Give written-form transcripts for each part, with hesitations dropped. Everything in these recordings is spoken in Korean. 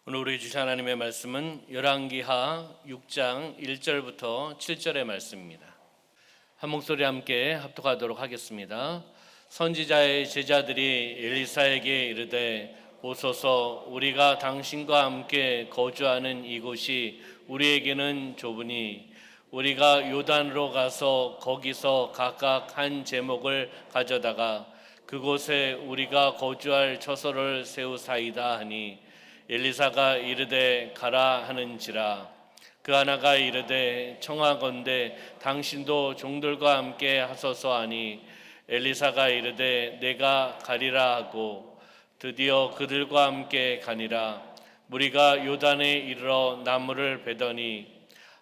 오늘 우리 주신 하나님의 말씀은 열왕기하 6장 1절부터 7절의 말씀입니다. 한 목소리 함께 합독하도록 하겠습니다. 선지자의 제자들이 엘리사에게 이르되 보소서, 우리가 당신과 함께 거주하는 이곳이 우리에게는 좁으니 우리가 요단으로 가서 거기서 각각 한 제목을 가져다가 그곳에 우리가 거주할 처소를 세우사이다 하니, 엘리사가 이르되 가라 하는지라. 그 하나가 이르되 청하건대 당신도 종들과 함께 하소서 하니, 엘리사가 이르되 내가 가리라 하고 드디어 그들과 함께 가니라. 무리가 요단에 이르러 나무를 베더니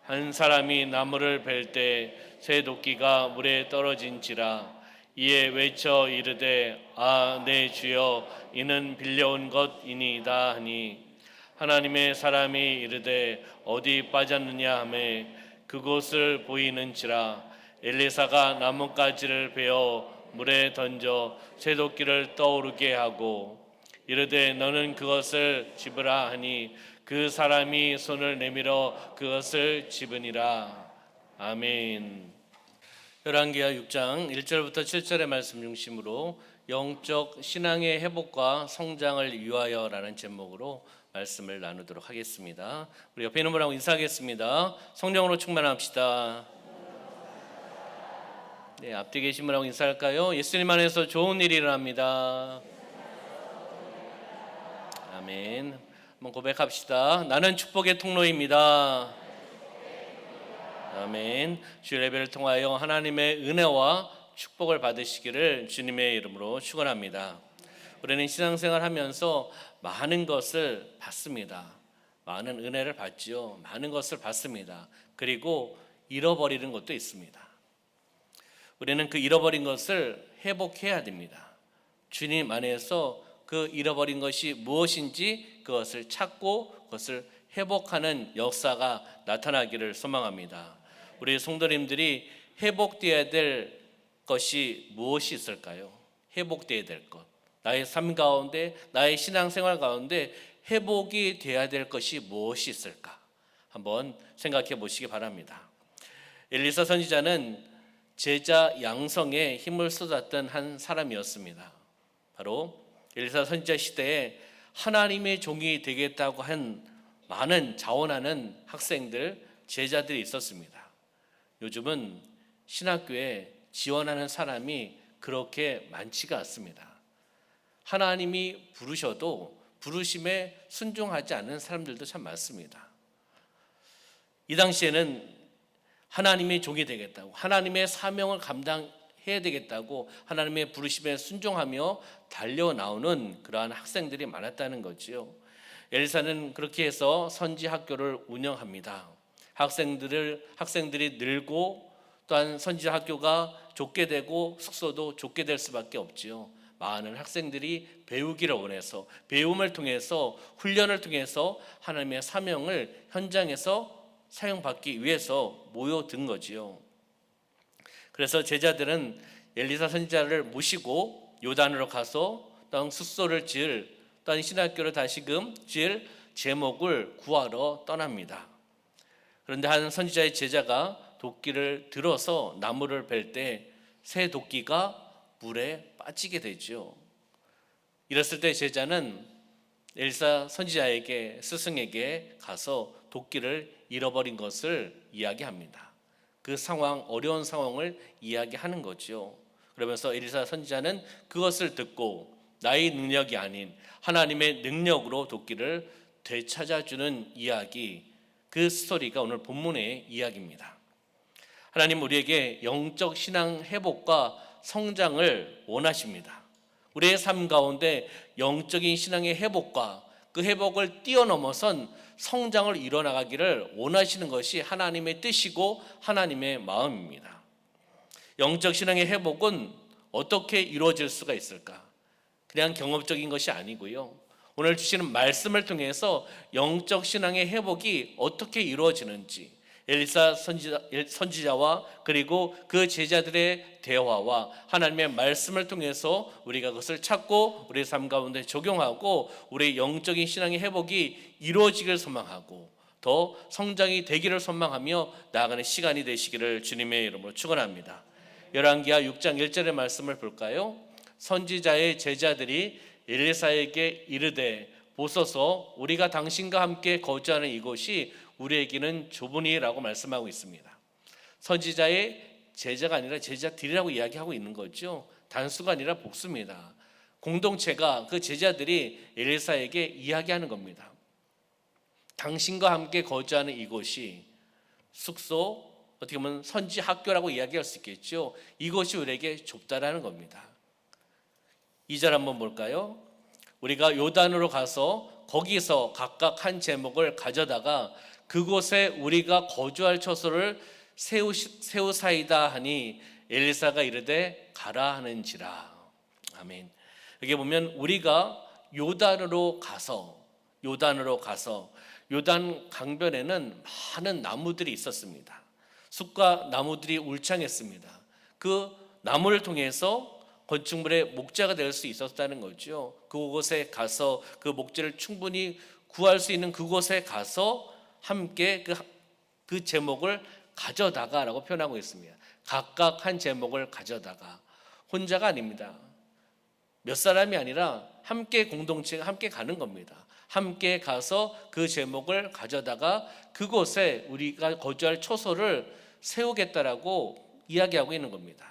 한 사람이 나무를 벨 때 새 도끼가 물에 떨어진지라. 이에 외쳐 이르되 아 내 주여, 이는 빌려온 것이니이다 하니, 하나님의 사람이 이르되 어디 빠졌느냐 하매 그곳을 보이는지라. 엘리사가 나뭇가지를 베어 물에 던져 쇠도끼를 떠오르게 하고 이르되 너는 그것을 집으라 하니, 그 사람이 손을 내밀어 그것을 집으니라. 아멘. 열왕기하 6장 1절부터 7절의 말씀 중심으로 영적 신앙의 회복과 성장을 위하여라는 제목으로 말씀을 나누도록 하겠습니다. 우리 옆에 있는 분하고 인사하겠습니다. 성령으로 충만합시다. 네, 앞뒤 계신 분하고 인사할까요? 예수님 안에서 좋은 일이 일어납니다. 아멘. 한번 고백합시다. 나는 축복의 통로입니다. 아멘. 주일 예배를 통하여 하나님의 은혜와 축복을 받으시기를 주님의 이름으로 축원합니다. 우리는 신앙생활 하면서 많은 것을 받습니다. 많은 은혜를 받지요. 많은 것을 받습니다. 그리고 잃어버리는 것도 있습니다. 우리는 그 잃어버린 것을 회복해야 됩니다. 주님 안에서 그 잃어버린 것이 무엇인지 그것을 찾고 그것을 회복하는 역사가 나타나기를 소망합니다. 우리 성도님들이 회복되어야 될 것이 무엇이 있을까요? 회복되어야 될 것. 나의 삶 가운데, 나의 신앙생활 가운데 회복이 되어야 될 것이 무엇이 있을까? 한번 생각해 보시기 바랍니다. 엘리사 선지자는 제자 양성에 힘을 쏟았던 한 사람이었습니다. 바로 엘리사 선지자 시대에 하나님의 종이 되겠다고 한 많은 자원하는 학생들, 제자들이 있었습니다. 요즘은 신학교에 지원하는 사람이 그렇게 많지가 않습니다. 하나님이 부르셔도 부르심에 순종하지 않는 사람들도 참 많습니다. 이 당시에는 하나님의 종이 되겠다고, 하나님의 사명을 감당해야 되겠다고 하나님의 부르심에 순종하며 달려나오는 그러한 학생들이 많았다는 거지요. 엘리사는 그렇게 해서 선지 학교를 운영합니다. 학생들이 늘고 또한 선지자 학교가 좁게 되고 숙소도 좁게 될 수밖에 없지요. 많은 학생들이 배우기를 원해서, 배움을 통해서, 훈련을 통해서 하나님의 사명을 현장에서 사용받기 위해서 모여든 거지요. 그래서 제자들은 엘리사 선지자를 모시고 요단으로 가서 또한 숙소를 지을, 또한 신학교를 다시금 지을 제목을 구하러 떠납니다. 그런데 한 선지자의 제자가 도끼를 들어서 나무를 벨 때 새 도끼가 물에 빠지게 되죠. 이랬을 때 제자는 엘리사 선지자에게, 스승에게 가서 도끼를 잃어버린 것을 이야기합니다. 그 상황, 어려운 상황을 이야기하는 거죠. 그러면서 엘리사 선지자는 그것을 듣고 나의 능력이 아닌 하나님의 능력으로 도끼를 되찾아주는 이야기, 그 스토리가 오늘 본문의 이야기입니다. 하나님 우리에게 영적 신앙 회복과 성장을 원하십니다. 우리의 삶 가운데 영적인 신앙의 회복과 그 회복을 뛰어넘어선 성장을 이뤄나가기를 원하시는 것이 하나님의 뜻이고 하나님의 마음입니다. 영적 신앙의 회복은 어떻게 이루어질 수가 있을까? 그냥 경험적인 것이 아니고요. 오늘 주시는 말씀을 통해서 영적 신앙의 회복이 어떻게 이루어지는지, 엘리사 선지자와 그리고 그 제자들의 대화와 하나님의 말씀을 통해서 우리가 그것을 찾고 우리의 삶 가운데 적용하고 우리의 영적인 신앙의 회복이 이루어지길 소망하고 더 성장이 되기를 소망하며 나아가는 시간이 되시기를 주님의 이름으로 축원합니다. 열왕기하 6장 1절의 말씀을 볼까요? 선지자의 제자들이 엘리사에게 이르되 보소서 우리가 당신과 함께 거주하는 이곳이 우리에게는 좁으니라고 말씀하고 있습니다. 선지자의 제자가 아니라 제자들이라고 이야기하고 있는 거죠. 단수가 아니라 복수입니다. 공동체가 그 제자들이 엘리사에게 이야기하는 겁니다. 당신과 함께 거주하는 이곳이 숙소, 어떻게 보면 선지 학교라고 이야기할 수 있겠죠. 이곳이 우리에게 좁다라는 겁니다. 2절 한번 볼까요? 우리가 요단으로 가서 거기서 각각 한 제목을 가져다가 그곳에 우리가 거주할 처소를 세우사이다 하니 엘리사가 이르되 가라 하는지라. 아멘. 여기 보면 우리가 요단으로 가서 요단 강변에는 많은 나무들이 있었습니다. 숲과 나무들이 울창했습니다. 그 나무를 통해서 건축물의 목재가 될 수 있었다는 거죠. 그곳에 가서 그 목재를 충분히 구할 수 있는 그곳에 가서 함께 그 제목을 가져다가라고 표현하고 있습니다. 각각 한 제목을 가져다가 혼자가 아닙니다. 몇 사람이 아니라 함께 공동체가 함께 가는 겁니다. 함께 가서 그 제목을 가져다가 그곳에 우리가 거주할 초소를 세우겠다라고 이야기하고 있는 겁니다.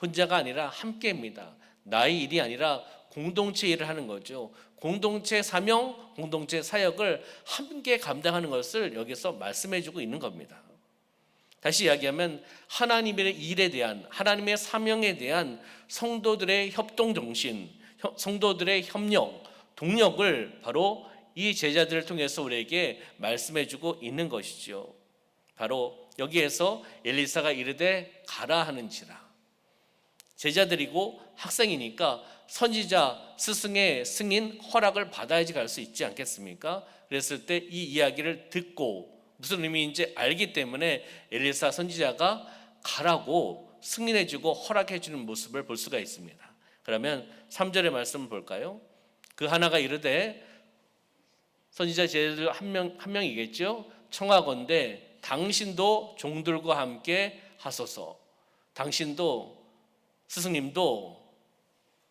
혼자가 아니라 함께입니다. 나의 일이 아니라 공동체 일을 하는 거죠. 공동체 사명, 공동체 사역을 함께 감당하는 것을 여기서 말씀해주고 있는 겁니다. 다시 이야기하면 하나님의 일에 대한, 하나님의 사명에 대한 성도들의 협동 정신, 성도들의 협력, 동력을 바로 이 제자들을 통해서 우리에게 말씀해주고 있는 것이죠. 바로 여기에서 엘리사가 이르되 가라 하는지라. 제자들이고 학생이니까 선지자, 스승의 승인 허락을 받아야지 갈 수 있지 않겠습니까? 그랬을 때 이 이야기를 듣고 무슨 의미인지 알기 때문에 엘리사 선지자가 가라고 승인해주고 허락해주는 모습을 볼 수가 있습니다. 그러면 3절의 말씀을 볼까요? 그 하나가 이르되 선지자 제자들 한 명이겠죠. 청하건대 당신도 종들과 함께 하소서. 당신도 스승님도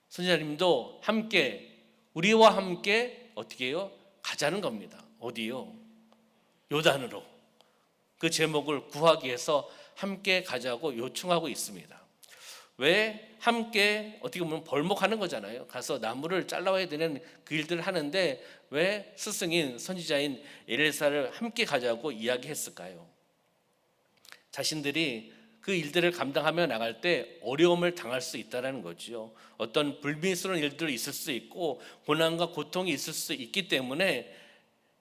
선지자님도 함께 우리와 함께 어떻게 해요? 가자는 겁니다. 어디요? 요단으로. 그 제목을 구하기 위해서 함께 가자고 요청하고 있습니다. 왜 함께 어떻게 보면 벌목하는 거잖아요. 가서 나무를 잘라와야 되는 그 일들을 하는데 왜 스승인 선지자인 엘리사를 함께 가자고 이야기했을까요? 자신들이 그 일들을 감당하며 나갈 때 어려움을 당할 수 있다는 거죠. 어떤 불미스러운 일들이 있을 수 있고 고난과 고통이 있을 수 있기 때문에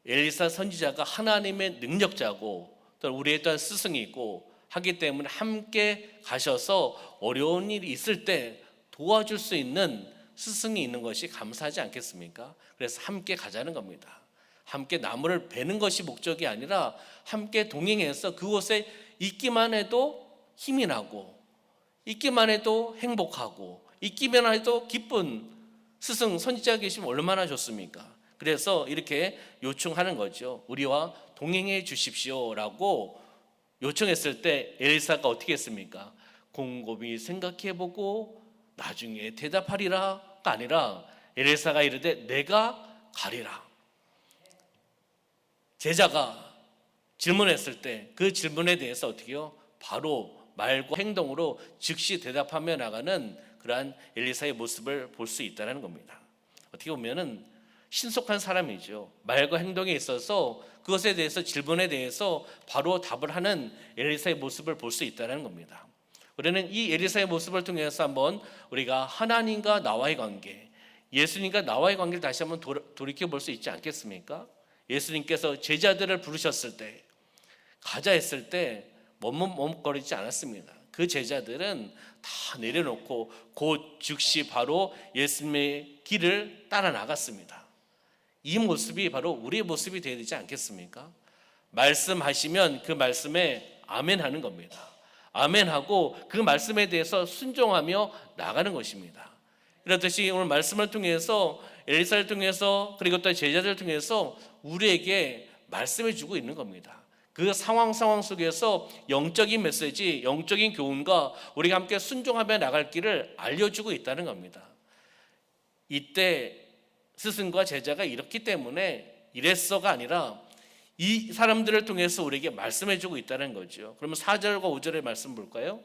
엘리사 선지자가 하나님의 능력자고 또 우리의 또한 스승이고 하기 때문에 함께 가셔서 어려운 일이 있을 때 도와줄 수 있는 스승이 있는 것이 감사하지 않겠습니까? 그래서 함께 가자는 겁니다. 함께 나무를 베는 것이 목적이 아니라 함께 동행해서 그곳에 있기만 해도 힘이 나고 있기만 해도 행복하고 있기만 해도 기쁜 스승 선지자가 계시면 얼마나 좋습니까? 그래서 이렇게 요청하는 거죠. 우리와 동행해 주십시오라고 요청했을 때 엘리사가 어떻게 했습니까? 곰곰이 생각해보고 나중에 대답하리라가 아니라 엘리사가 이르되 내가 가리라. 제자가 질문했을 때 그 질문에 대해서 어떻게 해요? 바로 말과 행동으로 즉시 대답하며 나가는 그러한 엘리사의 모습을 볼 수 있다는 겁니다. 어떻게 보면은 신속한 사람이죠. 말과 행동에 있어서 그것에 대해서 질문에 대해서 바로 답을 하는 엘리사의 모습을 볼 수 있다는 겁니다. 우리는 이 엘리사의 모습을 통해서 한번 우리가 하나님과 나와의 관계, 예수님과 나와의 관계를 다시 한번 돌이켜 볼 수 있지 않겠습니까? 예수님께서 제자들을 부르셨을 때, 가자 했을 때 머뭇거리지 않았습니다. 그 제자들은 다 내려놓고 곧 즉시 바로 예수님의 길을 따라 나갔습니다. 이 모습이 바로 우리의 모습이 되어야 되지 않겠습니까? 말씀하시면 그 말씀에 아멘하는 겁니다. 아멘하고 그 말씀에 대해서 순종하며 나가는 것입니다. 이렇듯이 오늘 말씀을 통해서 엘리사를 통해서 그리고 또 제자들을 통해서 우리에게 말씀해 주고 있는 겁니다. 그 상황 속에서 영적인 메시지, 영적인 교훈과 우리가 함께 순종하며 나갈 길을 알려주고 있다는 겁니다. 이때 스승과 제자가 이렇기 때문에 이랬어가 아니라 이 사람들을 통해서 우리에게 말씀해 주고 있다는 거죠. 그러면 4절과 5절의 말씀 볼까요?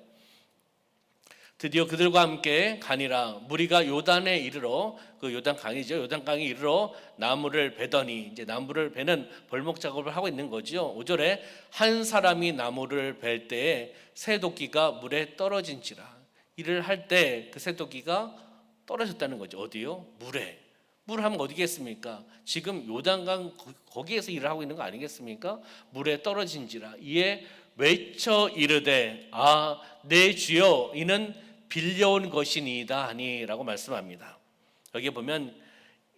드디어 그들과 함께 가니라. 무리가 요단에 이르러, 그 요단 강이죠. 요단 강에 이르러 나무를 베더니, 이제 나무를 베는 벌목 작업을 하고 있는 거죠. 5절에 한 사람이 나무를 벨 때에 새도끼가 물에 떨어진지라. 일을 할 때 그 새도끼가 떨어졌다는 거죠. 어디요? 물에. 물 하면 어디겠습니까? 지금 요단강 거기에서 일을 하고 있는 거 아니겠습니까? 물에 떨어진지라. 이에 외쳐 이르되 내 주여 이는 빌려온 것이니이다 하니라고 말씀합니다. 여기 보면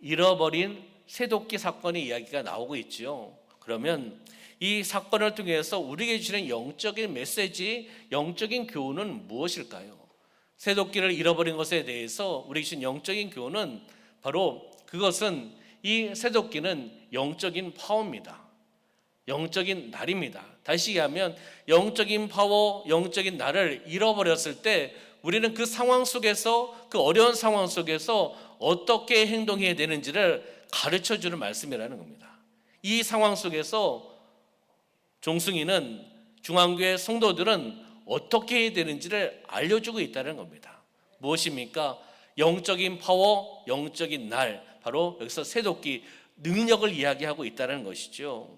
잃어버린 새도끼 사건의 이야기가 나오고 있죠. 그러면 이 사건을 통해서 우리에게 주는 영적인 메시지, 영적인 교훈은 무엇일까요? 새도끼를 잃어버린 것에 대해서 우리에게 주신 영적인 교훈은 바로 그것은, 이 새도끼는 영적인 파워입니다. 영적인 날입니다. 다시 얘기하면 영적인 파워, 영적인 날을 잃어버렸을 때 우리는 그 상황 속에서, 그 어려운 상황 속에서 어떻게 행동해야 되는지를 가르쳐주는 말씀이라는 겁니다. 이 상황 속에서 종승이는, 중앙교회 성도들은 어떻게 해야 되는지를 알려주고 있다는 겁니다. 무엇입니까? 영적인 파워, 영적인 날, 바로 여기서 새도끼 능력을 이야기하고 있다는 것이죠.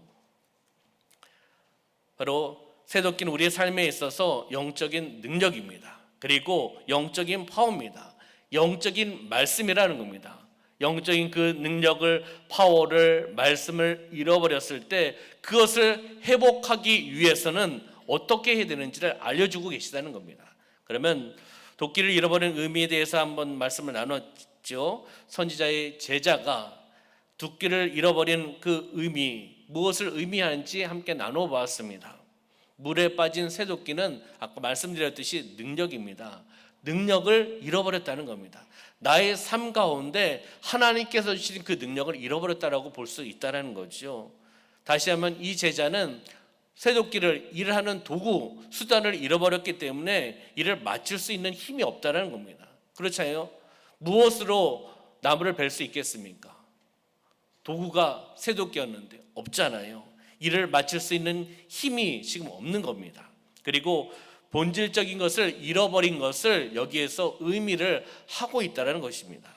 바로 새도끼는 우리의 삶에 있어서 영적인 능력입니다. 그리고 영적인 파워입니다. 영적인 말씀이라는 겁니다. 영적인 그 능력을, 파워를, 말씀을 잃어버렸을 때 그것을 회복하기 위해서는 어떻게 해야 되는지를 알려주고 계시다는 겁니다. 그러면 도끼를 잃어버린 의미에 대해서 한번 말씀을 나눴죠. 선지자의 제자가 도끼를 잃어버린 그 의미, 무엇을 의미하는지 함께 나눠보았습니다. 물에 빠진 새도끼는 아까 말씀드렸듯이 능력입니다. 능력을 잃어버렸다는 겁니다. 나의 삶 가운데 하나님께서 주신 그 능력을 잃어버렸다라고 볼 수 있다는 거죠. 다시 한번 이 제자는 새도끼를, 일을 하는 도구, 수단을 잃어버렸기 때문에 일을 마칠 수 있는 힘이 없다는 겁니다. 그렇잖아요. 무엇으로 나무를 벨 수 있겠습니까? 도구가 새도끼였는데 없잖아요. 일을 마칠 수 있는 힘이 지금 없는 겁니다. 그리고 본질적인 것을 잃어버린 것을 여기에서 의미를 하고 있다는 것입니다.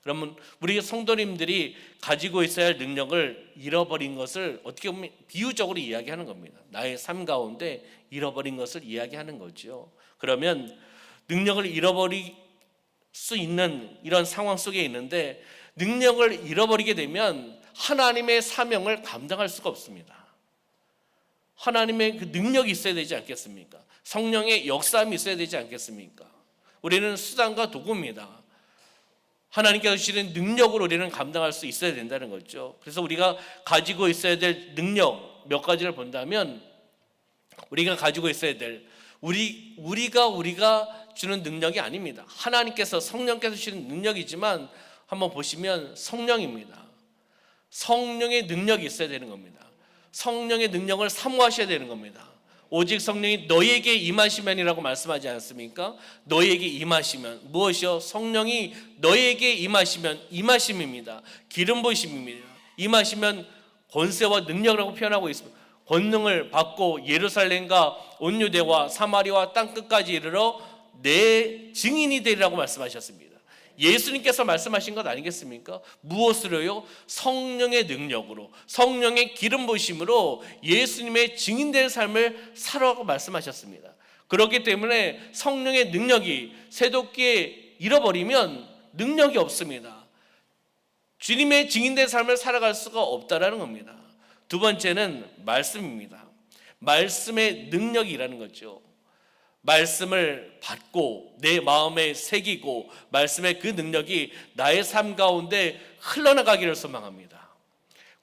그러면 우리 성도님들이 가지고 있어야 할 능력을 잃어버린 것을 어떻게 보면 비유적으로 이야기하는 겁니다. 나의 삶 가운데 잃어버린 것을 이야기하는 거죠. 그러면 능력을 잃어버릴 수 있는 이런 상황 속에 있는데, 능력을 잃어버리게 되면 하나님의 사명을 감당할 수가 없습니다. 하나님의 그 능력이 있어야 되지 않겠습니까? 성령의 역사함이 있어야 되지 않겠습니까? 우리는 수단과 도구입니다. 하나님께서 주시는 능력으로 우리는 감당할 수 있어야 된다는 거죠. 그래서 우리가 가지고 있어야 될 능력 몇 가지를 본다면, 우리가 가지고 있어야 될, 우리가 주는 능력이 아닙니다. 하나님께서, 성령께서 주시는 능력이지만 한번 보시면 성령입니다. 성령의 능력이 있어야 되는 겁니다. 성령의 능력을 사모하셔야 되는 겁니다. 오직 성령이 너희에게 임하시면이라고 말씀하지 않습니까? 너희에게 임하시면 무엇이요? 성령이 너희에게 임하시면, 임하심입니다. 기름 부으심입니다. 임하시면 권세와 능력이라고 표현하고 있습니다. 권능을 받고 예루살렘과 온 유대와 사마리아와 땅끝까지 이르러 내 증인이 되리라고 말씀하셨습니다. 예수님께서 말씀하신 것 아니겠습니까? 무엇으로요? 성령의 능력으로, 성령의 기름 부으심으로 예수님의 증인된 삶을 살아가고 말씀하셨습니다. 그렇기 때문에 성령의 능력이 새도끼에 잃어버리면 능력이 없습니다. 주님의 증인된 삶을 살아갈 수가 없다라는 겁니다. 두 번째는 말씀입니다. 말씀의 능력이라는 거죠. 말씀을 받고 내 마음에 새기고 말씀의 그 능력이 나의 삶 가운데 흘러나가기를 소망합니다.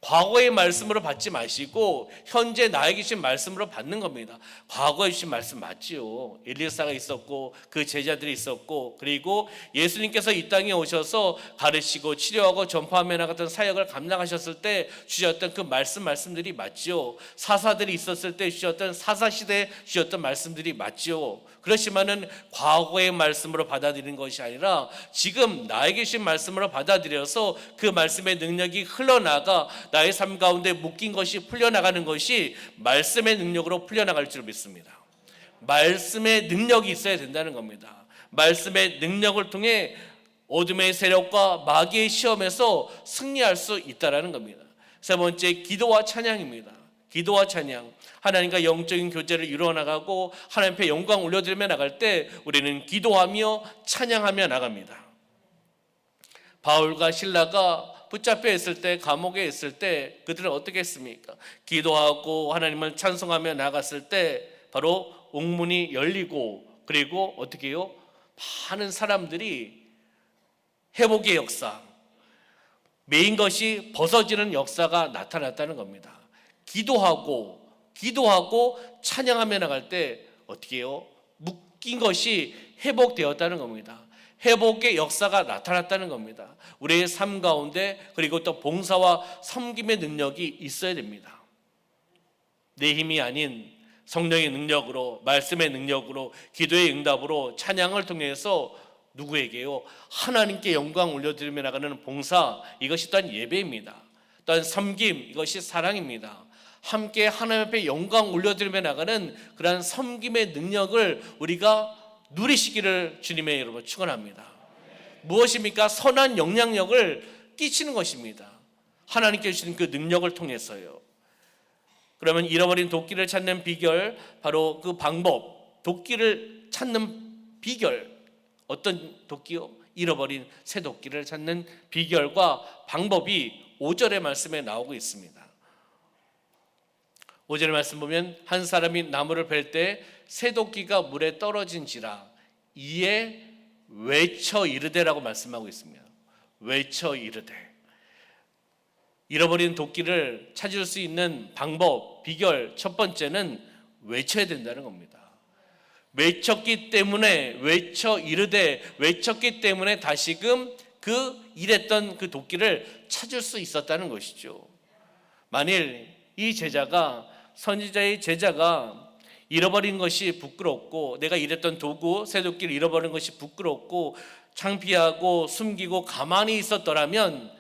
과거의 말씀으로 받지 마시고 현재 나에게 주신 말씀으로 받는 겁니다. 과거에 주신 말씀 맞지요. 엘리사가 있었고 그 제자들이 있었고, 그리고 예수님께서 이 땅에 오셔서 가르치고 치료하고 전파하며 나갔던 사역을 감당하셨을 때 주셨던 그 말씀들이 맞지요. 사사들이 있었을 때 주셨던 사사시대에 주셨던 말씀들이 맞지요. 그렇지만은 과거의 말씀으로 받아들이는 것이 아니라 지금 나에게 주신 말씀으로 받아들여서 그 말씀의 능력이 흘러나가 나의 삶 가운데 묶인 것이 풀려나가는 것이 말씀의 능력으로 풀려나갈 줄 믿습니다. 말씀의 능력이 있어야 된다는 겁니다. 말씀의 능력을 통해 어둠의 세력과 마귀의 시험에서 승리할 수 있다는 겁니다. 세 번째, 기도와 찬양입니다. 기도와 찬양, 하나님과 영적인 교제를 이루어나가고 하나님 앞에 영광 올려드리며 나갈 때 우리는 기도하며 찬양하며 나갑니다. 바울과 실라가 붙잡혀 있을 때, 감옥에 있을 때 그들은 어떻게 했습니까? 기도하고 하나님을 찬송하며 나갔을 때 바로 옥문이 열리고, 그리고 어떻게 해요? 많은 사람들이 회복의 역사, 메인 것이 벗어지는 역사가 나타났다는 겁니다. 기도하고 찬양하며 나갈 때 어떻게 해요? 묶인 것이 회복되었다는 겁니다. 회복의 역사가 나타났다는 겁니다. 우리의 삶 가운데, 그리고 또 봉사와 섬김의 능력이 있어야 됩니다. 내 힘이 아닌 성령의 능력으로, 말씀의 능력으로, 기도의 응답으로, 찬양을 통해서 누구에게요? 하나님께 영광 올려드리며 나가는 봉사, 이것이 또한 예배입니다. 또한 섬김, 이것이 사랑입니다. 함께 하나님 앞에 영광 올려드리며 나가는 그러한 섬김의 능력을 우리가 누리시기를 주님의 이름으로 축원합니다. 무엇입니까? 선한 영향력을 끼치는 것입니다. 하나님께 주시는 그 능력을 통해서요. 그러면 잃어버린 도끼를 찾는 비결, 바로 그 방법, 도끼를 찾는 비결, 어떤 도끼요? 잃어버린 새 도끼를 찾는 비결과 방법이 5절의 말씀에 나오고 있습니다. 5절의 말씀 보면, 한 사람이 나무를 벨 때 새 도끼가 물에 떨어진지라 이에 외쳐 이르되라고 말씀하고 있습니다. 외쳐 이르되. 잃어버린 도끼를 찾을 수 있는 방법, 비결, 첫 번째는 외쳐야 된다는 겁니다. 외쳤기 때문에, 외쳐 이르되, 외쳤기 때문에 다시금 그 잃었던 그 도끼를 찾을 수 있었다는 것이죠. 만일 이 제자가, 선지자의 제자가 잃어버린 것이 부끄럽고, 내가 잃었던 도구, 새도끼를 잃어버린 것이 부끄럽고 창피하고 숨기고 가만히 있었더라면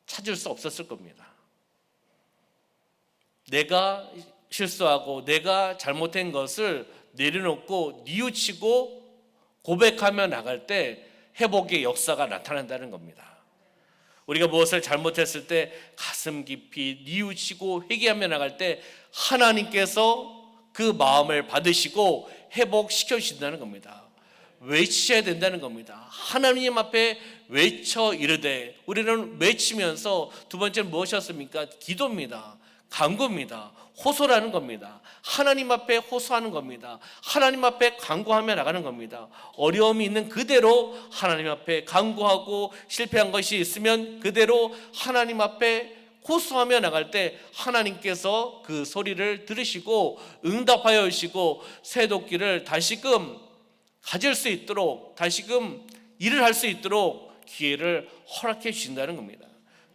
찾을 수 없었을 겁니다. 내가 실수하고 내가 잘못한 것을 내려놓고 뉘우치고 고백하며 나갈 때 회복의 역사가 나타난다는 겁니다. 우리가 무엇을 잘못했을 때 가슴 깊이 뉘우치고 회개하며 나갈 때 하나님께서 그 마음을 받으시고 회복시켜 주신다는 겁니다. 외치셔야 된다는 겁니다. 하나님 앞에 외쳐 이르되. 우리는 외치면서, 두 번째는 무엇이었습니까? 기도입니다. 간구입니다. 호소라는 겁니다. 하나님 앞에 호소하는 겁니다. 하나님 앞에 간구하며 나가는 겁니다. 어려움이 있는 그대로 하나님 앞에 간구하고, 실패한 것이 있으면 그대로 하나님 앞에 호소하며 나갈 때 하나님께서 그 소리를 들으시고 응답하여 주시고 새 도끼를 다시금 가질 수 있도록, 다시금 일을 할 수 있도록 기회를 허락해 주신다는 겁니다.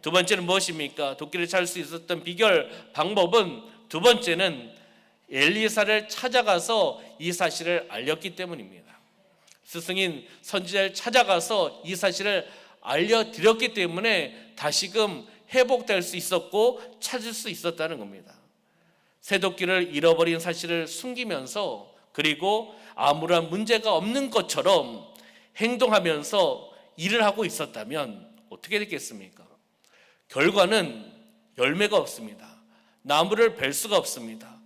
두 번째는 무엇입니까? 도끼를 찾을 수 있었던 비결, 방법은, 두 번째는 엘리사를 찾아가서 이 사실을 알렸기 때문입니다. 스승인 선지자를 찾아가서 이 사실을 알려드렸기 때문에 다시금 회복될 수 있었고 찾을 수 있었다는 겁니다. 새 도끼를 잃어버린 사실을 숨기면서, 그리고 아무런 문제가 없는 것처럼 행동하면서 일을 하고 있었다면 어떻게 됐겠습니까? 결과는 열매가 없습니다. 나무를 벨 수가 없습니다.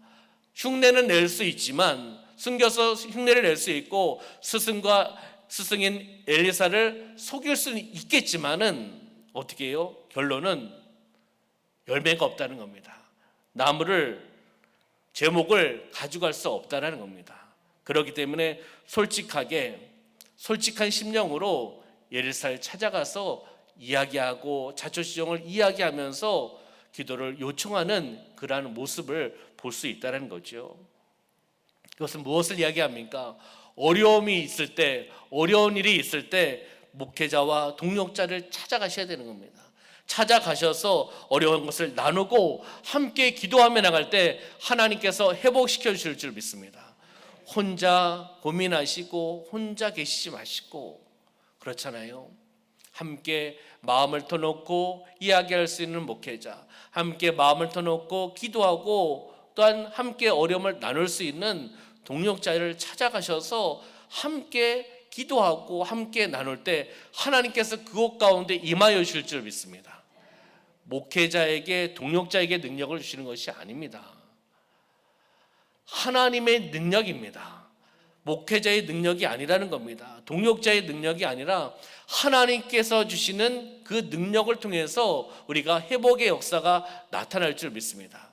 흉내는 낼 수 있지만, 숨겨서 흉내를 낼 수 있고 스승인 엘리사를 속일 수는 있겠지만은 어떻게 해요? 결론은 열매가 없다는 겁니다. 나무를, 제목을 가져갈 수 없다는 겁니다. 그렇기 때문에 솔직한 심령으로 엘리사를 찾아가서 이야기하고 자초지종을 이야기하면서 기도를 요청하는 그러한 모습을 볼 수 있다는 거죠. 그것은 무엇을 이야기합니까? 어려움이 있을 때, 어려운 일이 있을 때 목회자와 동역자를 찾아가셔야 되는 겁니다. 찾아가셔서 어려운 것을 나누고 함께 기도하며 나갈 때 하나님께서 회복시켜 주실 줄 믿습니다. 혼자 고민하시고 혼자 계시지 마시고, 그렇잖아요. 함께 마음을 터놓고 이야기할 수 있는 목회자, 함께 마음을 터놓고 기도하고 또한 함께 어려움을 나눌 수 있는 동역자를 찾아가셔서 함께 기도하고 함께 나눌 때 하나님께서 그곳 가운데 임하여 주실 줄 믿습니다. 목회자에게 동역자에게 능력을 주시는 것이 아닙니다. 하나님의 능력입니다. 목회자의 능력이 아니라는 겁니다. 동역자의 능력이 아니라 하나님께서 주시는 그 능력을 통해서 우리가 회복의 역사가 나타날 줄 믿습니다.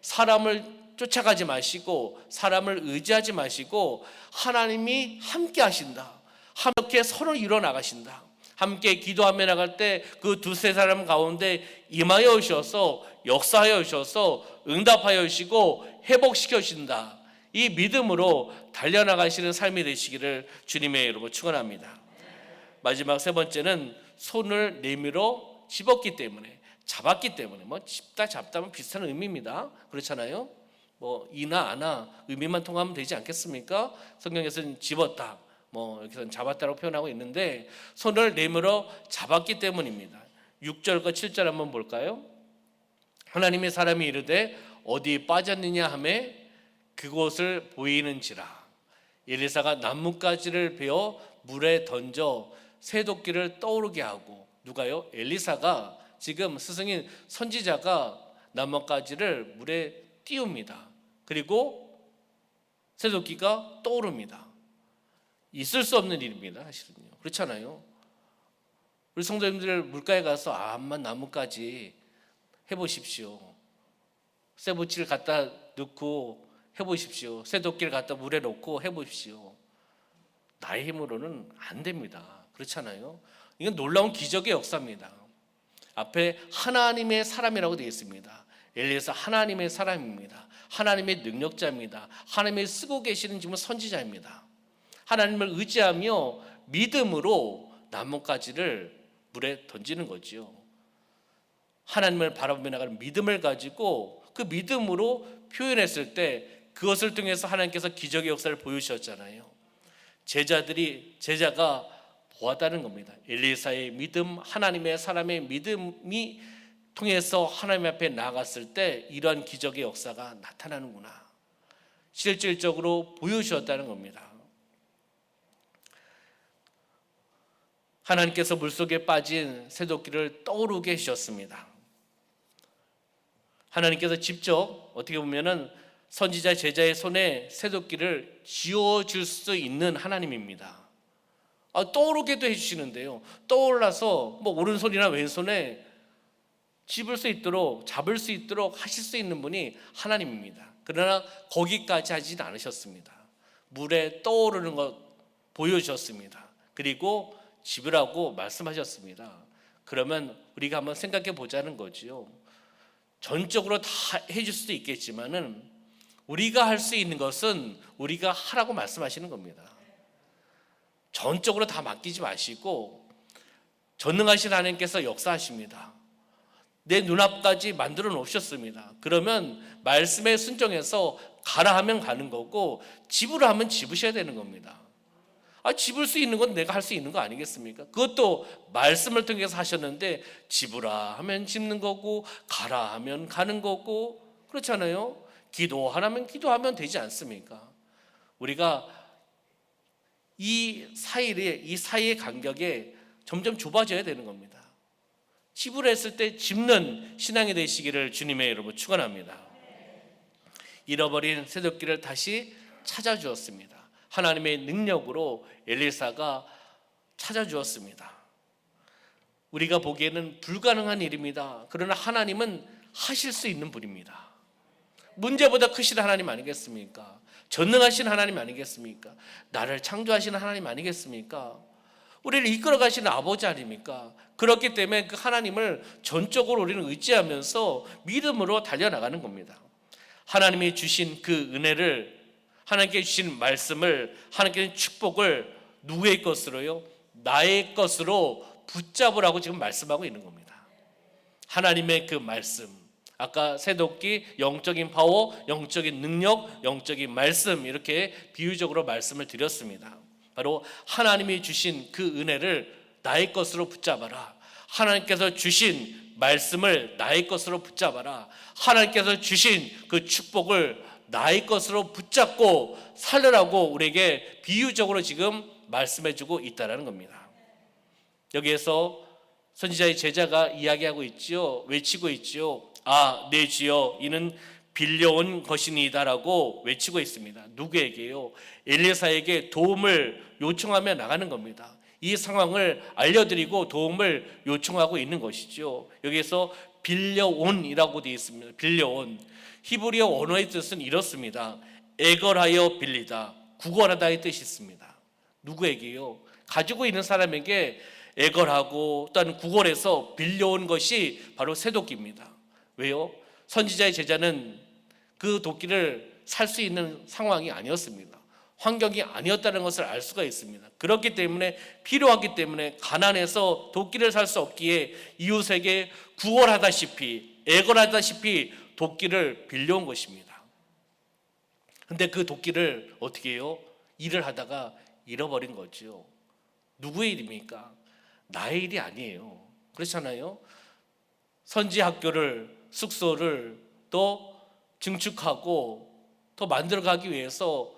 사람을 쫓아가지 마시고 사람을 의지하지 마시고 하나님이 함께 하신다. 함께 서로 이뤄나가신다. 함께 기도하며 나갈 때 그 두세 사람 가운데 임하여 오셔서 역사하여 오셔서 응답하여 주시고 회복시켜 주신다. 이 믿음으로 달려나가시는 삶이 되시기를 주님의 이름으로 축원합니다. 마지막 세 번째는 손을 내밀어 집었기 때문에, 잡았기 때문에, 뭐 집다 잡다면 비슷한 의미입니다. 그렇잖아요. 뭐 이나 아나 의미만 통하면 되지 않겠습니까? 성경에서는 집었다, 뭐 여기서는 잡았다라고 표현하고 있는데 손을 내밀어 잡았기 때문입니다. 6절과 7절 한번 볼까요? 하나님의 사람이 이르되 어디 빠졌느냐 하매 그곳을 보이는지라. 엘리사가 나뭇가지를 베어 물에 던져 새도끼를 떠오르게 하고, 누가요? 엘리사가 지금 스승인 선지자가 나뭇가지를 물에 띄웁니다. 그리고 새도끼가 떠오릅니다. 있을 수 없는 일입니다. 사실은요. 그렇잖아요. 우리 성도님들 물가에 가서 암만 나뭇가지 해보십시오. 쇠붙이를 갖다 넣고 해보십시오. 새도끼를 갖다 물에 넣고 해보십시오. 나의 힘으로는 안 됩니다. 그렇잖아요. 이건 놀라운 기적의 역사입니다. 앞에 하나님의 사람이라고 되어 있습니다. 엘리야서 하나님의 사람입니다. 하나님의 능력자입니다. 하나님이 쓰고 계시는 지금 선지자입니다. 하나님을 의지하며 믿음으로 나뭇가지를 물에 던지는 거지요. 하나님을 바라보며 나가는 믿음을 가지고 그 믿음으로 표현했을 때 그것을 통해서 하나님께서 기적의 역사를 보여주셨잖아요. 제자가 보았다는 겁니다. 엘리사의 믿음, 하나님의 사람의 믿음이 통해서 하나님 앞에 나갔을 때 이러한 기적의 역사가 나타나는구나, 실질적으로 보여주셨다는 겁니다. 하나님께서 물속에 빠진 새도끼를 떠오르게 하셨습니다. 하나님께서 직접 어떻게 보면은 선지자 제자의 손에 새도끼를 쥐어줄 수 있는 하나님입니다. 떠오르게도 해주시는데요. 떠올라서 뭐 오른손이나 왼손에 잡을 수 있도록 하실 수 있는 분이 하나님입니다. 그러나 거기까지 하지는 않으셨습니다. 물에 떠오르는 것 보여주셨습니다. 그리고 집으라고 말씀하셨습니다. 그러면 우리가 한번 생각해 보자는 거지요. 전적으로 다 해줄 수도 있겠지만은 우리가 할 수 있는 것은 우리가 하라고 말씀하시는 겁니다. 전적으로 다 맡기지 마시고 전능하신 하나님께서 역사하십니다. 내 눈앞까지 만들어 놓으셨습니다. 그러면 말씀에 순종해서 가라 하면 가는 거고 집으라 하면 집으셔야 되는 겁니다. 집을 수 있는 건 내가 할 수 있는 거 아니겠습니까? 그것도 말씀을 통해서 하셨는데 집으라 하면 집는 거고 가라 하면 가는 거고, 그렇잖아요. 기도하라면 기도하면 되지 않습니까? 우리가 이 사이의 간격에 점점 좁아져야 되는 겁니다. 집으로 했을 때 집는 신앙이 되시기를 주님의 이름으로 축원합니다. 잃어버린 새도끼를 다시 찾아주었습니다. 하나님의 능력으로 엘리사가 찾아주었습니다. 우리가 보기에는 불가능한 일입니다. 그러나 하나님은 하실 수 있는 분입니다. 문제보다 크신 하나님 아니겠습니까? 전능하신 하나님 아니겠습니까? 나를 창조하시는 하나님 아니겠습니까? 우리를 이끌어 가시는 아버지 아닙니까? 그렇기 때문에 그 하나님을 전적으로 우리는 의지하면서 믿음으로 달려나가는 겁니다. 하나님이 주신 그 은혜를, 하나님께 주신 말씀을, 하나님께 주신 축복을 누구의 것으로요? 나의 것으로 붙잡으라고 지금 말씀하고 있는 겁니다. 하나님의 그 말씀, 아까 새도끼 영적인 파워, 영적인 능력, 영적인 말씀, 이렇게 비유적으로 말씀을 드렸습니다. 바로 하나님이 주신 그 은혜를 나의 것으로 붙잡아라. 하나님께서 주신 말씀을 나의 것으로 붙잡아라. 하나님께서 주신 그 축복을 나의 것으로 붙잡고 살으라고 우리에게 비유적으로 지금 말씀해주고 있다는 겁니다. 여기에서 선지자의 제자가 이야기하고 있지요. 외치고 있지요. 아, 내 주여, 이는 빌려온 것이니이다라고 외치고 있습니다. 누구에게요? 엘리사에게 도움을 요청하며 나가는 겁니다. 이 상황을 알려드리고 도움을 요청하고 있는 것이죠. 여기에서 빌려온이라고 되어 있습니다. 빌려온, 히브리어 언어의 뜻은 이렇습니다. 애걸하여 빌리다, 구걸하다의 뜻이 있습니다. 누구에게요? 가지고 있는 사람에게 애걸하고 또는 구걸해서 빌려온 것이 바로 새도끼입니다. 왜요? 선지자의 제자는 그 도끼를 살 수 있는 상황이 아니었습니다. 환경이 아니었다는 것을 알 수가 있습니다. 그렇기 때문에, 필요하기 때문에 가난해서 도끼를 살 수 없기에 이웃에게 구걸하다시피, 애걸하다시피 도끼를 빌려온 것입니다. 근데 그 도끼를 어떻게 해요? 일을 하다가 잃어버린 거죠. 누구의 일입니까? 나의 일이 아니에요. 그렇잖아요. 선지 학교를, 숙소를 또 증축하고 더 만들어가기 위해서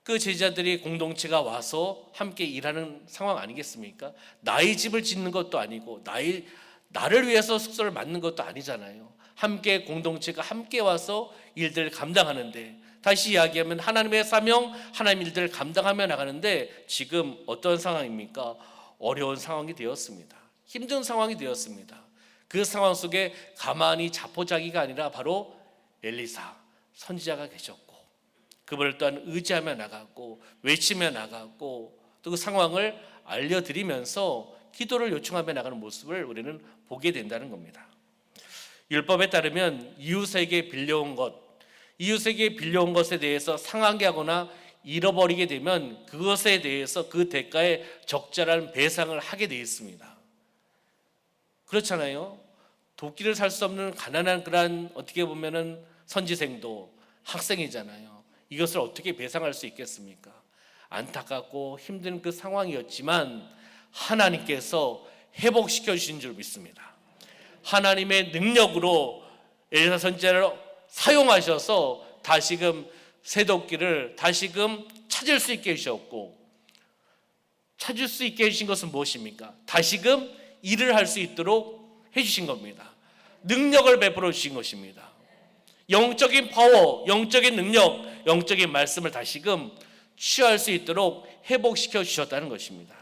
그 제자들이 공동체가 와서 함께 일하는 상황 아니겠습니까? 나의 집을 짓는 것도 아니고 나를 위해서 숙소를 만든 것도 아니잖아요. 함께 공동체가 함께 와서 일들을 감당하는데, 다시 이야기하면 하나님의 사명, 하나님 일들을 감당하며 나가는데 지금 어떤 상황입니까? 어려운 상황이 되었습니다. 힘든 상황이 되었습니다. 그 상황 속에 가만히 자포자기가 아니라 바로 엘리사 선지자가 계셨고, 그분을 또한 의지하며 나가고 외치며 나가고 또 그 상황을 알려드리면서 기도를 요청하며 나가는 모습을 우리는 보게 된다는 겁니다. 율법에 따르면 이웃에게 빌려온 것에 대해서 상하게 하거나 잃어버리게 되면 그것에 대해서 그 대가에 적절한 배상을 하게 되어 있습니다. 그렇잖아요. 도끼를 살 수 없는 가난한 그런, 어떻게 보면은 선지생도 학생이잖아요. 이것을 어떻게 배상할 수 있겠습니까? 안타깝고 힘든 그 상황이었지만 하나님께서 회복시켜 주신 줄 믿습니다. 하나님의 능력으로 엘리사 선지자를 사용하셔서 다시금 새도끼를 다시금 찾을 수 있게 해주셨고, 찾을 수 있게 해주신 것은 무엇입니까? 다시금 일을 할 수 있도록 해주신 겁니다. 능력을 베풀어 주신 것입니다. 영적인 파워, 영적인 능력, 영적인 말씀을 다시금 취할 수 있도록 회복시켜 주셨다는 것입니다.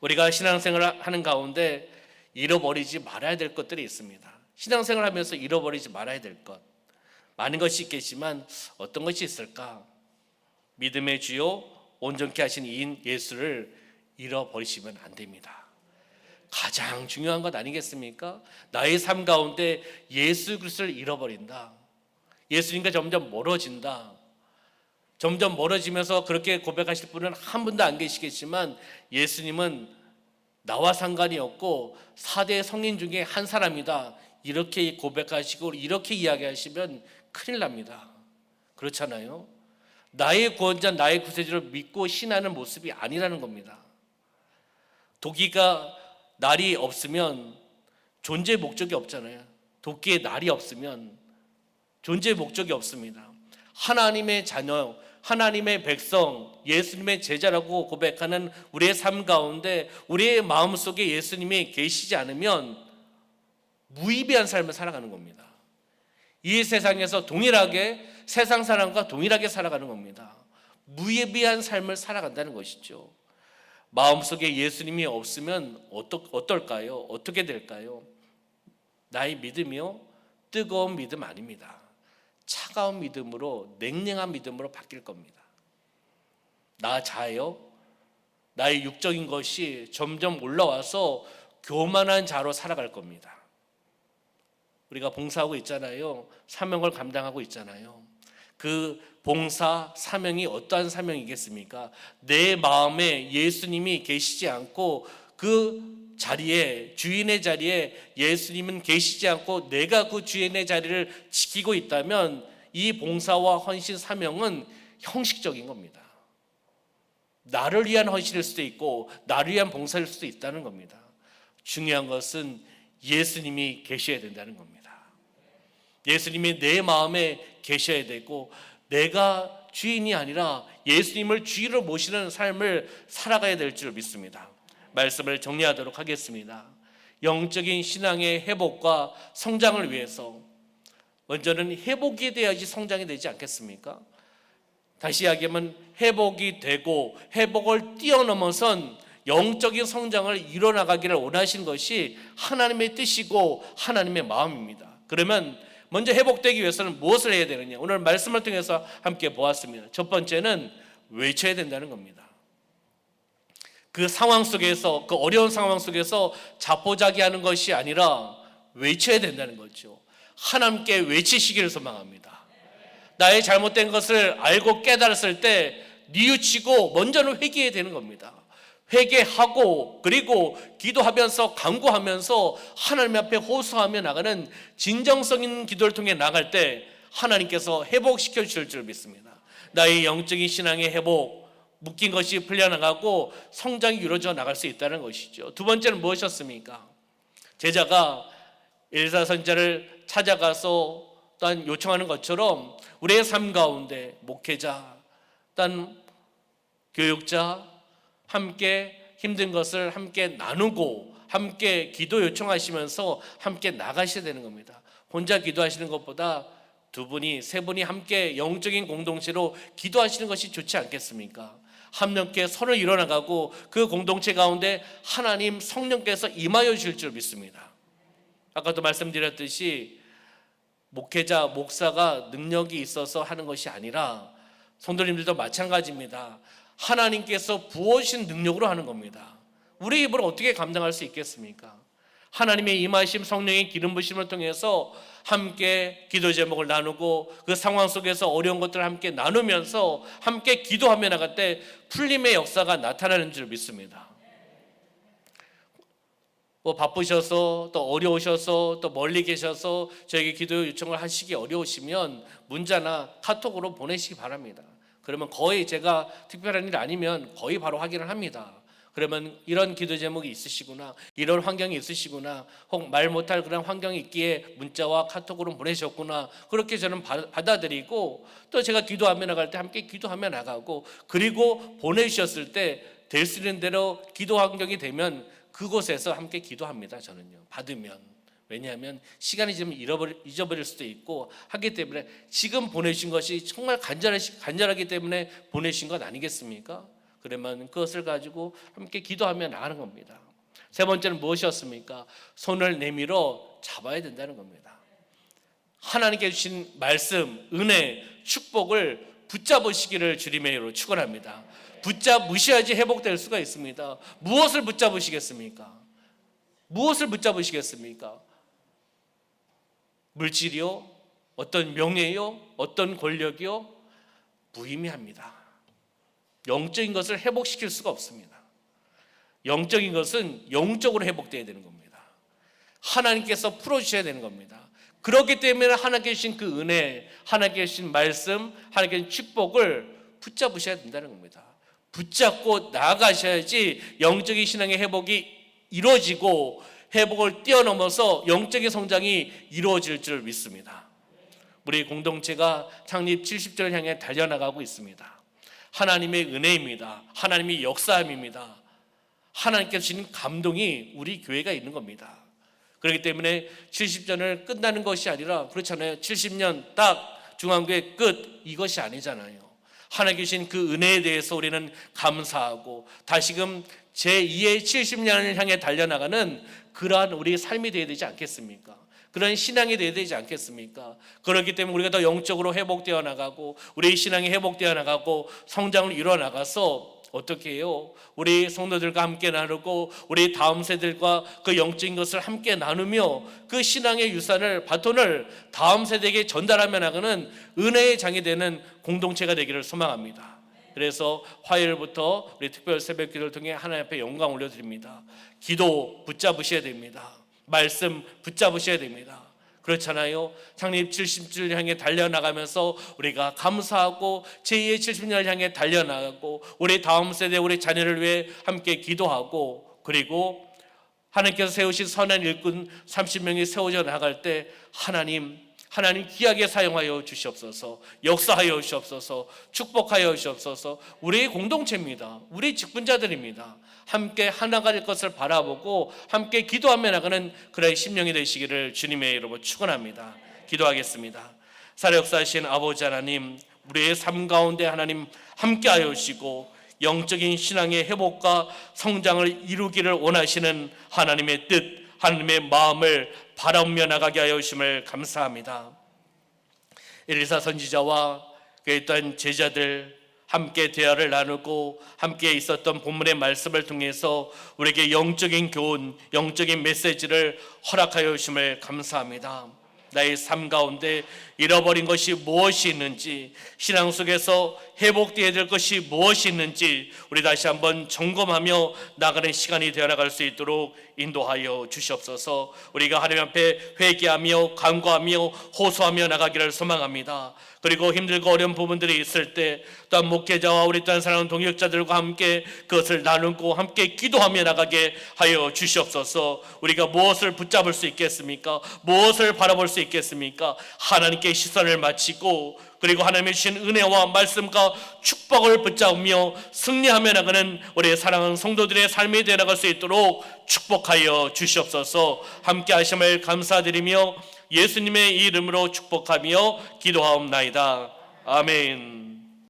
우리가 신앙생활을 하는 가운데 잃어버리지 말아야 될 것들이 있습니다. 신앙생활을 하면서 잃어버리지 말아야 될 것, 많은 것이 있겠지만 어떤 것이 있을까? 믿음의 주요 온전케 하신 이인 예수를 잃어버리시면 안 됩니다. 가장 중요한 것 아니겠습니까? 나의 삶 가운데 예수 그리스도를 잃어버린다, 예수님과 점점 멀어진다, 점점 멀어지면서 그렇게 고백하실 분은 한 분도 안 계시겠지만 예수님은 나와 상관이 없고 4대 성인 중에 한 사람이다, 이렇게 고백하시고 이렇게 이야기하시면 큰일 납니다. 그렇잖아요. 나의 구원자, 나의 구세주를 믿고 신하는 모습이 아니라는 겁니다. 도끼가 날이 없으면 존재의 목적이 없잖아요. 도끼의 날이 없으면 존재의 목적이 없습니다. 하나님의 자녀, 하나님의 백성, 예수님의 제자라고 고백하는 우리의 삶 가운데 우리의 마음속에 예수님이 계시지 않으면 무의미한 삶을 살아가는 겁니다. 이 세상에서 동일하게, 세상 사람과 동일하게 살아가는 겁니다. 무의미한 삶을 살아간다는 것이죠. 마음속에 예수님이 없으면 어떨까요? 어떻게 될까요? 나의 믿음이요, 뜨거운 믿음 아닙니다. 차가운 믿음으로, 냉랭한 믿음으로 바뀔 겁니다. 나 자요, 나의 육적인 것이 점점 올라와서 교만한 자로 살아갈 겁니다. 우리가 봉사하고 있잖아요. 사명을 감당하고 있잖아요. 그 봉사 사명이 어떠한 사명이겠습니까? 내 마음에 예수님이 계시지 않고 그 자리에, 주인의 자리에 예수님은 계시지 않고 내가 그 주인의 자리를 지키고 있다면 이 봉사와 헌신 사명은 형식적인 겁니다. 나를 위한 헌신일 수도 있고 나를 위한 봉사일 수도 있다는 겁니다. 중요한 것은 예수님이 계셔야 된다는 겁니다. 예수님이 내 마음에 계셔야 되고 내가 주인이 아니라 예수님을 주인으로 모시는 삶을 살아가야 될 줄 믿습니다. 말씀을 정리하도록 하겠습니다. 영적인 신앙의 회복과 성장을 위해서 먼저는 회복이 돼야지 성장이 되지 않겠습니까? 다시 이야기하면 회복이 되고 회복을 뛰어넘어선 영적인 성장을 이뤄나가기를 원하시는 것이 하나님의 뜻이고 하나님의 마음입니다. 그러면 먼저 회복되기 위해서는 무엇을 해야 되느냐? 오늘 말씀을 통해서 함께 보았습니다. 첫 번째는 외쳐야 된다는 겁니다. 그 상황 속에서, 그 어려운 상황 속에서 자포자기하는 것이 아니라 외쳐야 된다는 거죠. 하나님께 외치시기를 소망합니다. 나의 잘못된 것을 알고 깨달았을 때 뉘우치고 먼저는 회개해야 되는 겁니다. 회개하고 그리고 기도하면서 간구하면서 하나님 앞에 호소하며 나가는 진정성 있는 기도를 통해 나갈 때 하나님께서 회복시켜 주실 줄 믿습니다. 나의 영적인 신앙의 회복, 묶인 것이 풀려나가고 성장이 이루어져 나갈 수 있다는 것이죠. 두 번째는 무엇이었습니까? 제자가 엘사 선지자를 찾아가서 또한 요청하는 것처럼 우리의 삶 가운데 목회자, 또한 교육자 함께 힘든 것을 함께 나누고 함께 기도 요청하시면서 함께 나가셔야 되는 겁니다. 혼자 기도하시는 것보다 두 분이, 세 분이 함께 영적인 공동체로 기도하시는 것이 좋지 않겠습니까? 함께 서로 일어나가고 그 공동체 가운데 하나님 성령께서 임하여 주실 줄 믿습니다. 아까도 말씀드렸듯이 목회자, 목사가 능력이 있어서 하는 것이 아니라 성도님들도 마찬가지입니다. 하나님께서 부어주신 능력으로 하는 겁니다. 우리 입으로 어떻게 감당할 수 있겠습니까? 하나님의 임하심, 성령의 기름 부심을 통해서 함께 기도 제목을 나누고 그 상황 속에서 어려운 것들을 함께 나누면서 함께 기도하며 나갈 때 풀림의 역사가 나타나는 줄 믿습니다. 바쁘셔서 또 어려우셔서 또 멀리 계셔서 저에게 기도 요청을 하시기 어려우시면 문자나 카톡으로 보내시기 바랍니다. 그러면 거의 제가 특별한 일 아니면 거의 바로 확인을 합니다. 그러면 이런 기도 제목이 있으시구나, 이런 환경이 있으시구나, 혹 말 못할 그런 환경이 있기에 문자와 카톡으로 보내셨구나, 그렇게 저는 받아들이고 또 제가 기도하며 나갈 때 함께 기도하며 나가고, 그리고 보내주셨을 때 될 수 있는 대로 기도 환경이 되면 그곳에서 함께 기도합니다. 저는요, 받으면. 왜냐하면 시간이 지금 잊어버릴 수도 있고 하기 때문에 지금 보내신 것이 정말 간절하기 때문에 보내신 것 아니겠습니까? 그러면 그것을 가지고 함께 기도하며 나가는 겁니다. 세 번째는 무엇이었습니까? 손을 내밀어 잡아야 된다는 겁니다. 하나님께 주신 말씀, 은혜, 축복을 붙잡으시기를 주님의 이름으로 축원합니다. 붙잡으셔야지 회복될 수가 있습니다. 무엇을 붙잡으시겠습니까? 무엇을 붙잡으시겠습니까? 물질이요? 어떤 명예요? 어떤 권력이요? 무의미합니다. 영적인 것을 회복시킬 수가 없습니다. 영적인 것은 영적으로 회복되어야 되는 겁니다. 하나님께서 풀어주셔야 되는 겁니다. 그렇기 때문에 하나님께 주신 그 은혜, 하나님께 주신 말씀, 하나님께 주신 축복을 붙잡으셔야 된다는 겁니다. 붙잡고 나아가셔야지 영적인 신앙의 회복이 이루어지고 회복을 뛰어넘어서 영적인 성장이 이루어질 줄 믿습니다. 우리 공동체가 창립 70주를 향해 달려나가고 있습니다. 하나님의 은혜입니다. 하나님의 역사함입니다. 하나님께서 주신 감동이 우리 교회가 있는 겁니다. 그렇기 때문에 70전을 끝나는 것이 아니라, 그렇잖아요, 70년 딱 중앙교회 끝, 이것이 아니잖아요. 하나님께 주신 그 은혜에 대해서 우리는 감사하고 다시금 제2의 70년을 향해 달려나가는 그러한 우리의 삶이 되어야 되지 않겠습니까? 그런 신앙이 되어야 되지 않겠습니까? 그렇기 때문에 우리가 더 영적으로 회복되어 나가고 우리의 신앙이 회복되어 나가고 성장을 이루어 나가서 어떻게 해요? 우리 성도들과 함께 나누고 우리 다음 세대들과 그 영적인 것을 함께 나누며 그 신앙의 유산을 바톤을 다음 세대에게 전달하며 나가는 은혜의 장이 되는 공동체가 되기를 소망합니다. 그래서 화요일부터 우리 특별 새벽 기도를 통해 하나님 앞에 영광 올려드립니다. 기도 붙잡으셔야 됩니다. 말씀 붙잡으셔야 됩니다. 그렇잖아요. 창립 70주를 향해 달려나가면서 우리가 감사하고 제2의 70년을 향해 달려나가고 우리 다음 세대 우리 자녀를 위해 함께 기도하고, 그리고 하나님께서 세우신 선한 일꾼 30명이 세워져 나갈 때 하나님 귀하게 사용하여 주시옵소서, 역사하여 주시옵소서, 축복하여 주시옵소서. 우리의 공동체입니다. 우리 직분자들입니다. 함께 하나가 될 것을 바라보고 함께 기도하며 나가는 그런 심령이 되시기를 주님의 이름으로 축원합니다. 기도하겠습니다. 살아 역사하신 아버지 하나님, 우리의 삶 가운데 하나님 함께하여 주시고 영적인 신앙의 회복과 성장을 이루기를 원하시는 하나님의 뜻, 하나님의 마음을 바라보며 나가게 하여 주심을 감사합니다. 엘리사 선지자와 그에 있던 제자들 함께 대화를 나누고 함께 있었던 본문의 말씀을 통해서 우리에게 영적인 교훈, 영적인 메시지를 허락하여 주심을 감사합니다. 나의 삶 가운데 잃어버린 것이 무엇이 있는지, 신앙 속에서 회복되어야 될 것이 무엇이 있는지 우리 다시 한번 점검하며 나가는 시간이 되어나갈 수 있도록 인도하여 주시옵소서. 우리가 하나님 앞에 회개하며 간구하며 호소하며 나가기를 소망합니다. 그리고 힘들고 어려운 부분들이 있을 때 또한 목회자와 우리 또한 사랑하는 동역자들과 함께 그것을 나누고 함께 기도하며 나가게 하여 주시옵소서. 우리가 무엇을 붙잡을 수 있겠습니까? 무엇을 바라볼 수 있겠습니까? 하나님께 시선을 맞추고 그리고 하나님의 주신 은혜와 말씀과 축복을 붙잡으며 승리하며 나가는 우리의 사랑하는 성도들의 삶이 되어나갈 수 있도록 축복하여 주시옵소서. 함께 하심을 감사드리며 예수님의 이름으로 축복하며 기도하옵나이다. 아멘.